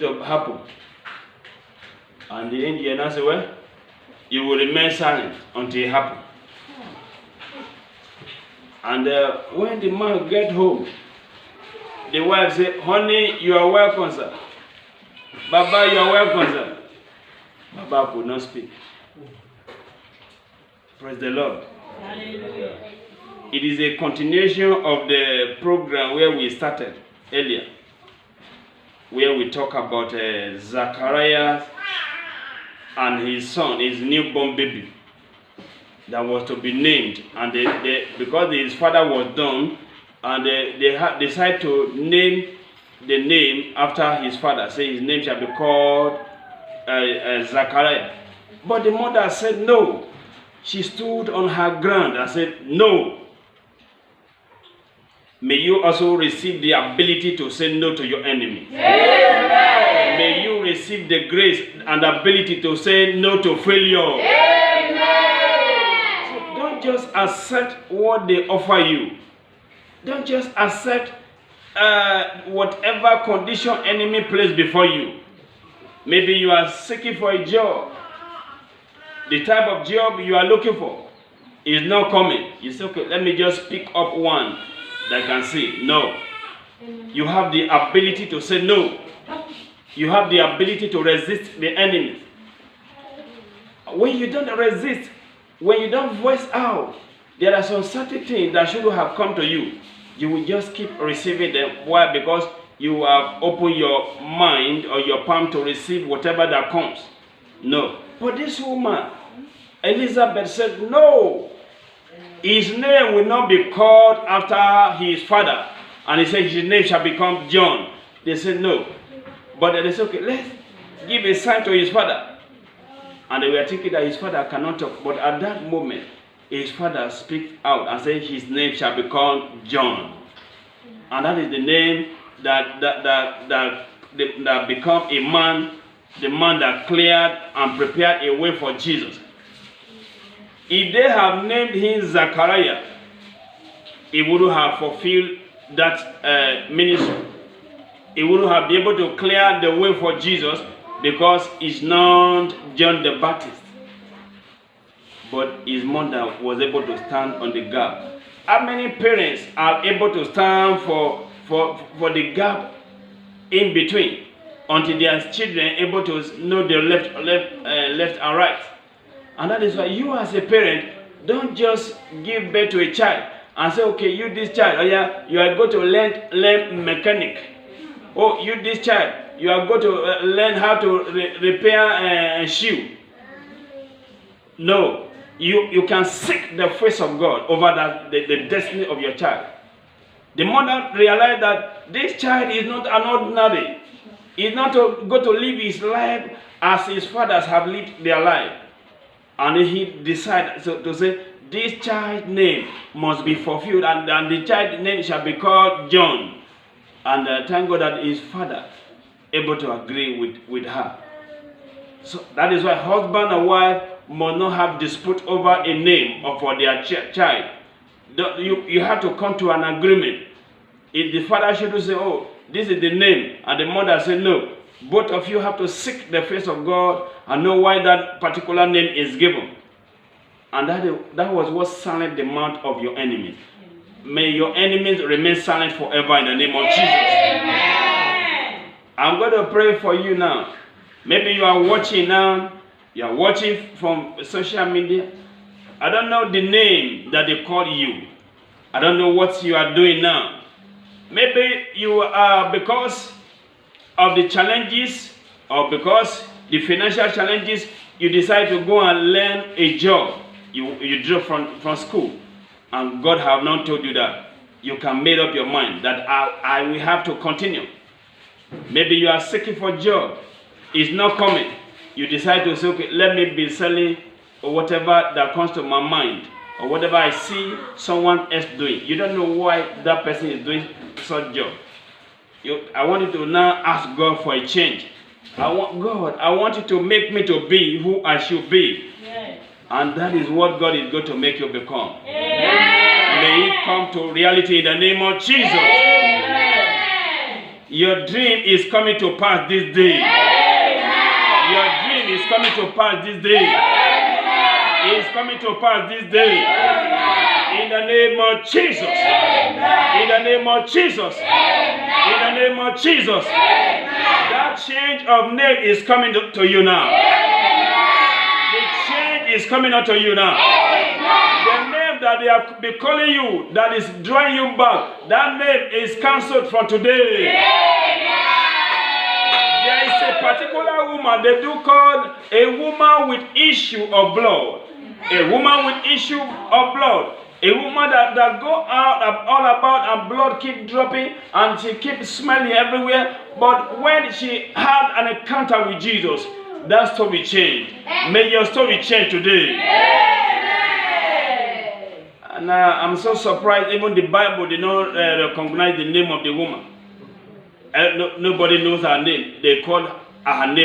to happen. And the Indian answered, well, you will remain silent until it happens. And when the man get home, the wife said, honey, you are welcome, sir. Baba, you are welcome, sir. Baba could not speak. Praise the Lord. Hallelujah. It is a continuation of the program where we started earlier, where we talk about Zachariah and his son, his newborn baby, that was to be named. And because his father was done, and they decided to name the name after his father. Say his name shall be called Zachariah. But the mother said no. She stood on her ground and said no. May you also receive the ability to say no to your enemy. Amen. May you receive the grace and ability to say no to failure. Amen. So don't just accept what they offer you. Don't just accept whatever condition enemy placed before you. Maybe you are seeking for a job. The type of job you are looking for is not coming. You say, okay, let me just pick up one that can say no. You have the ability to say no. You have the ability to resist the enemy. When you don't resist, when you don't voice out, there are some certain things that should have come to you. You will just keep receiving them. Why? Because you have opened your mind or your palm to receive whatever that comes. No. But this woman, Elizabeth, said no. His name will not be called after his father. And he said his name shall become John. They said no. But they said, okay, let's give a sign to his father. And they were thinking that his father cannot talk. But at that moment, his father speaks out and said his name shall become John. And that is the name that become a man, the man that cleared and prepared a way for Jesus. If they have named him Zachariah, he wouldn't have fulfilled that ministry. He wouldn't have been able to clear the way for Jesus because he's not John the Baptist. But his mother was able to stand on the gap. How many parents are able to stand for the gap in between until their children are able to know the left and right? And that is why you as a parent don't just give birth to a child and say, okay, you this child, oh yeah, you are going to learn mechanic. Oh, you this child, you are going to learn how to repair a shoe. No, you can seek the face of God over the destiny of your child. The mother realized that this child is not an ordinary. He's not going to live his life as his fathers have lived their life. And he decided to say, this child's name must be fulfilled, and the child's name shall be called John. And thank God that his father able to agree with her. So that is why husband and wife must not have dispute over a name or for their child. You have to come to an agreement. If the father should say, oh, this is the name, and the mother say no, both of you have to seek the face of God and know why that particular name is given. And that was what silenced the mouth of your enemies. May your enemies remain silent forever in the name of Jesus. Amen. I'm going to pray for you now. Maybe you are watching now. You are watching from social media. I don't know the name that they call you. I don't know what you are doing now. Maybe you are, because of the challenges or because the financial challenges, you decide to go and learn a job. You drop from school. And God have not told you that. You can make up your mind that I will have to continue. Maybe you are seeking for a job. It's not coming. You decide to say, okay, let me be selling or whatever that comes to my mind. Or whatever I see someone else doing. You don't know why that person is doing such job. I want you to now ask God for a change. I want you to make me to be who I should be. Yes. And that is what God is going to make you become. Amen. May it come to reality in the name of Jesus. Amen. Your dream is coming to pass this day. Your dream is coming to pass this day. It is coming to pass this day. In the name of Jesus. In the name of Jesus. In the name of Jesus. That change of name is coming to you now. The change is coming unto you now. The name that they have been calling you, that is drawing you back, that name is cancelled from today. There is a particular woman they do call a woman with issue of blood. A woman with issue of blood. A woman that go out all about and blood keep dropping and she keeps smelling everywhere. But when she had an encounter with Jesus, that story changed. May your story change today. And I'm so surprised, even the Bible did not recognize the name of the woman. Nobody knows her name. They call her name.